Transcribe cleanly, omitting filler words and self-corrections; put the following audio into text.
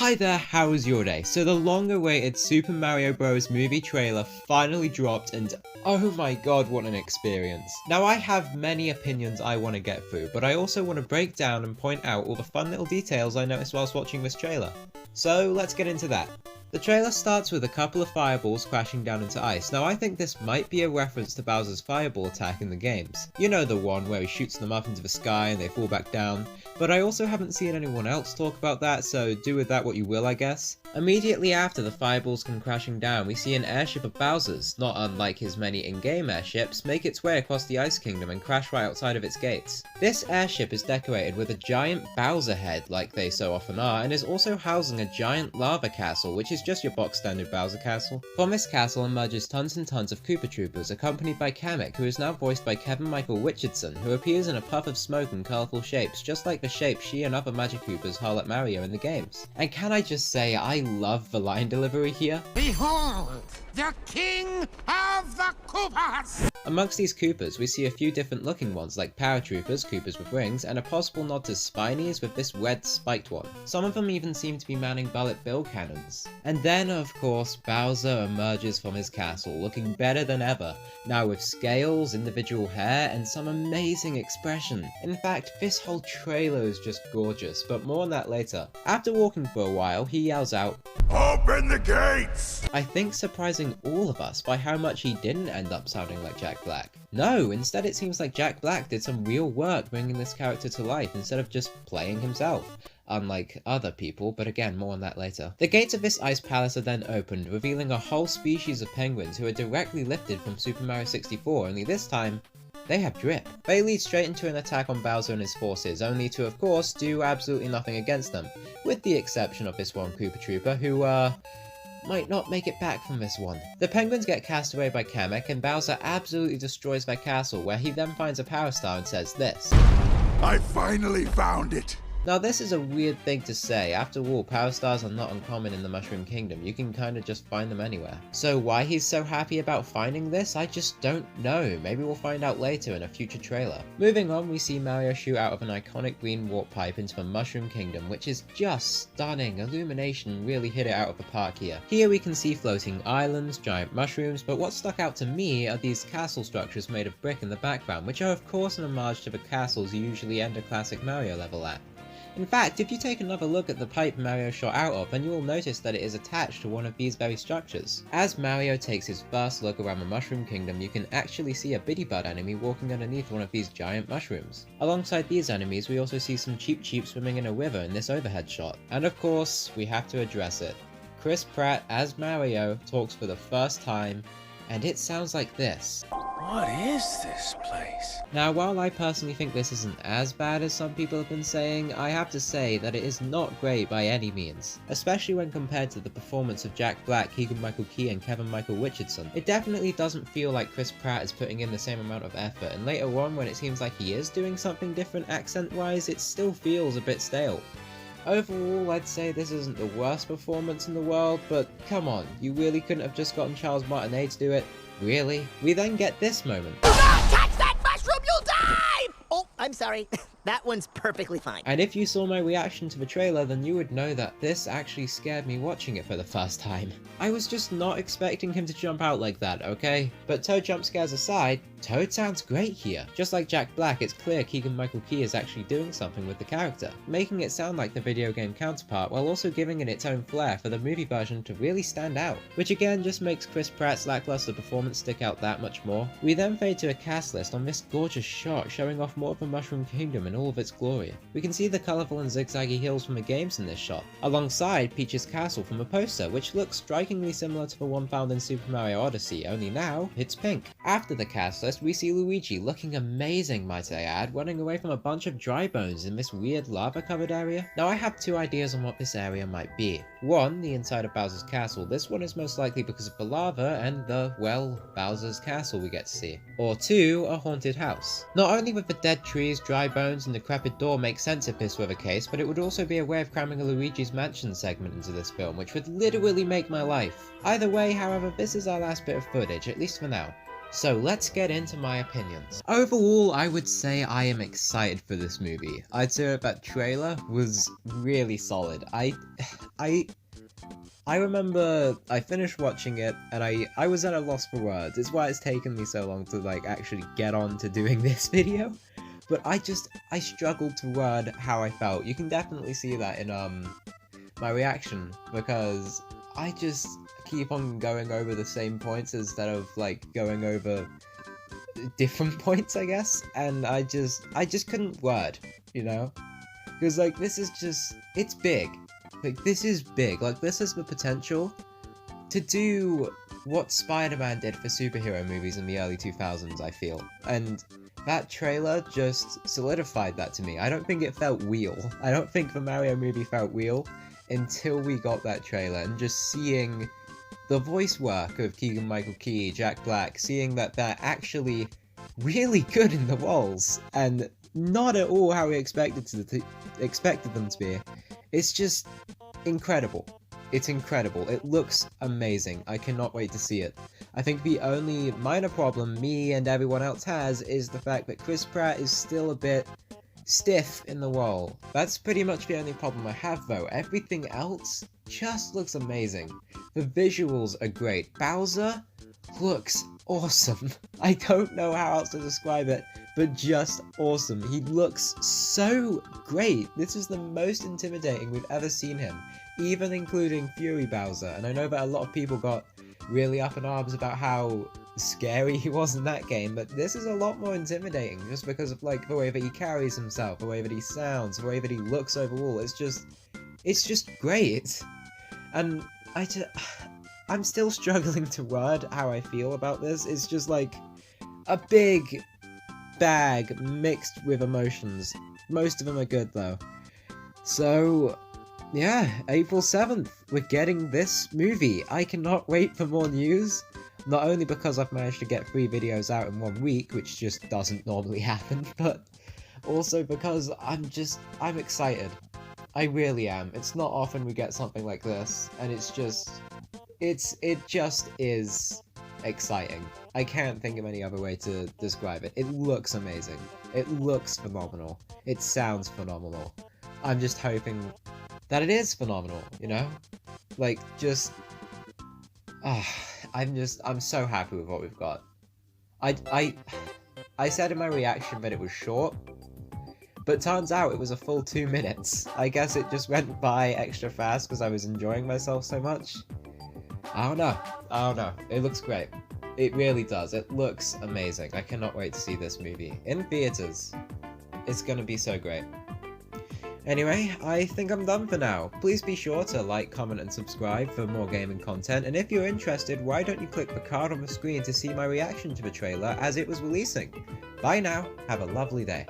Hi there, how was your day? So the long-awaited Super Mario Bros. Movie trailer finally dropped and oh my god, what an experience. Now I have many opinions I want to get through, but I also want to break down and point out all the fun little details I noticed whilst watching this trailer. So let's get into that. The trailer starts with a couple of fireballs crashing down into ice. Now I think this might be a reference to Bowser's fireball attack in the games. You know, the one where he shoots them up into the sky and they fall back down. But I also haven't seen anyone else talk about that, so do with that what you will, I guess. Immediately after the fireballs come crashing down, we see an airship of Bowser's, not unlike his many in-game airships, make its way across the Ice Kingdom and crash right outside of its gates. This airship is decorated with a giant Bowser head, like they so often are, and is also housing a giant lava castle, which is just your box standard Bowser castle. From this castle emerges tons and tons of Koopa Troopers, accompanied by Kamek, who is now voiced by Kevin Michael Richardson, who appears in a puff of smoke and colourful shapes, just like the shape she and other Magic Koopas haul at Mario in the games. And can I just say, I love the line delivery here. Behold, the King of the Koopas! Amongst these Koopas, we see a few different looking ones like Paratroopers, Koopas with rings, and a possible nod to Spinies with this red spiked one. Some of them even seem to be manning bullet bill cannons. And then, of course, Bowser emerges from his castle, looking better than ever, now with scales, individual hair, and some amazing expression. In fact, this whole trailer is just gorgeous, but more on that later. After walking for a while, he yells out, "Open the gates!" I think surprising all of us by how much he didn't end up sounding like Jack Black. No, instead it seems like Jack Black did some real work bringing this character to life instead of just playing himself. Unlike other people, but again, more on that later. The gates of this ice palace are then opened, revealing a whole species of penguins who are directly lifted from Super Mario 64, only this time, they have drip. They lead straight into an attack on Bowser and his forces, only to of course do absolutely nothing against them, with the exception of this one Koopa Trooper who, might not make it back from this one. The penguins get cast away by Kamek and Bowser absolutely destroys their castle, where he then finds a power star and says this. I finally found it! Now this is a weird thing to say, after all power stars are not uncommon in the Mushroom Kingdom, you can kinda just find them anywhere. So why he's so happy about finding this, I just don't know, maybe we'll find out later in a future trailer. Moving on, we see Mario shoot out of an iconic green warp pipe into the Mushroom Kingdom, which is just stunning. Illumination really hit it out of the park here. Here we can see floating islands, giant mushrooms, but what stuck out to me are these castle structures made of brick in the background, which are of course an homage to the castles you usually end a classic Mario level at. In fact, if you take another look at the pipe Mario shot out of, then you will notice that it is attached to one of these very structures. As Mario takes his first look around the Mushroom Kingdom, you can actually see a Bidybud enemy walking underneath one of these giant mushrooms. Alongside these enemies, we also see some Cheep Cheep swimming in a river in this overhead shot. And of course, we have to address it. Chris Pratt as Mario talks for the first time, and it sounds like this. What is this place? Now, while I personally think this isn't as bad as some people have been saying, I have to say that it is not great by any means, especially when compared to the performance of Jack Black, Keegan Michael Key and Kevin Michael Richardson. It definitely doesn't feel like Chris Pratt is putting in the same amount of effort, and later on when it seems like he is doing something different accent-wise, it still feels a bit stale. Overall, I'd say this isn't the worst performance in the world, but come on, you really couldn't have just gotten Charles Martinet to do it? Really? We then get this moment. Do not touch that mushroom, you'll die! Oh, I'm sorry. That one's perfectly fine. And if you saw my reaction to the trailer, then you would know that this actually scared me watching it for the first time. I was just not expecting him to jump out like that, okay? But Toad jump scares aside, Toad sounds great here. Just like Jack Black, it's clear Keegan Michael Key is actually doing something with the character, making it sound like the video game counterpart while also giving it its own flair for the movie version to really stand out, which again just makes Chris Pratt's lackluster performance stick out that much more. We then fade to a cast list on this gorgeous shot showing off more of the Mushroom Kingdom in all of its glory. We can see the colourful and zigzaggy hills from the games in this shot, alongside Peach's castle from a poster, which looks strikingly similar to the one found in Super Mario Odyssey, only now it's pink. After the cast list, we see Luigi looking amazing, might I add, running away from a bunch of dry bones in this weird lava-covered area. Now I have two ideas on what this area might be. One, the inside of Bowser's castle. This one is most likely because of the lava and the, well, Bowser's castle we get to see. Or two, a haunted house. Not only with the dead trees, dry bones, and decrepit door make sense if this were the case, but it would also be a way of cramming a Luigi's Mansion segment into this film, which would literally make my life. Either way, however, this is our last bit of footage, at least for now. So let's get into my opinions. Overall, I would say I am excited for this movie. I'd say that trailer was really solid. I remember I finished watching it and I was at a loss for words. It's why it's taken me so long to like actually get on to doing this video. But I struggled to word how I felt. You can definitely see that in my reaction, because I just keep on going over the same points instead of like going over different points, I guess. And I just couldn't word, you know? Because like this is just, it's big. Like this is big. Like this has the potential to do what Spider-Man did for superhero movies in the early 2000s, I feel. And that trailer just solidified that to me. I don't think it felt real. I don't think the Mario movie felt real until we got that trailer, and just seeing the voice work of Keegan-Michael Key, Jack Black, seeing that they're actually really good in the roles, and not at all how we expected them to be. It's just incredible. It's incredible. It looks amazing. I cannot wait to see it. I think the only minor problem me and everyone else has is the fact that Chris Pratt is still a bit stiff in the role. That's pretty much the only problem I have though. Everything else just looks amazing. The visuals are great. Bowser looks awesome. I don't know how else to describe it, but just awesome. He looks so great. This is the most intimidating we've ever seen him, even including Fury Bowser. And I know that a lot of people got really up in arms about how scary he was in that game, but this is a lot more intimidating just because of like the way that he carries himself, the way that he sounds, the way that he looks overall. It's just great. And I'm still struggling to word how I feel about this. It's just like a big bag mixed with emotions. Most of them are good though. So yeah, April 7th, we're getting this movie. I cannot wait for more news. Not only because I've managed to get 3 videos out in 1 week, which just doesn't normally happen, but also because I'm excited. I really am. It's not often we get something like this, and it just is exciting. I can't think of any other way to describe it. It looks amazing. It looks phenomenal. It sounds phenomenal. I'm just hoping that it is phenomenal, you know? Like, just... I'm so happy with what we've got. I said in my reaction that it was short, but turns out it was a full 2 minutes. I guess it just went by extra fast because I was enjoying myself so much. I don't know. It looks great. It really does. It looks amazing. I cannot wait to see this movie in theaters. It's gonna be so great. Anyway, I think I'm done for now. Please be sure to like, comment and subscribe for more gaming content, and if you're interested, why don't you click the card on the screen to see my reaction to the trailer as it was releasing. Bye now, have a lovely day.